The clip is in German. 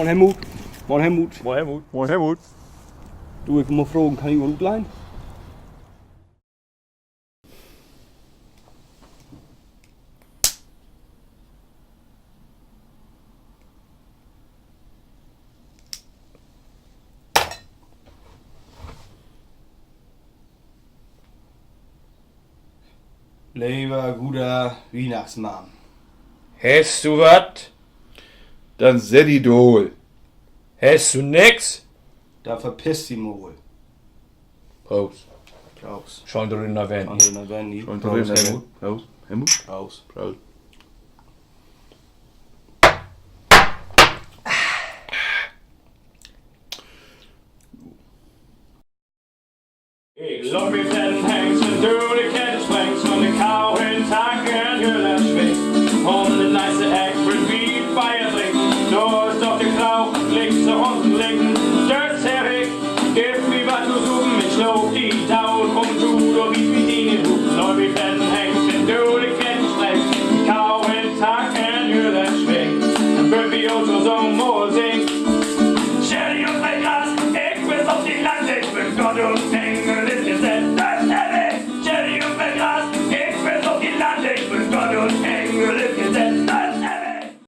Moin Helmut. Moin Helmut. Moin Helmut. Moin Helmut. Du, ich will mal fragen, kann ich mal gut leihen? Lieber guter Weihnachtsmann. Hast du wat? Dann Sedidol. Hast du nix? Da verpisst die Mol. Prost. Klaus. Schon drin in der Wand. Andere Vanni. Und drin, Helmut. Helmut. Klaus. Prost.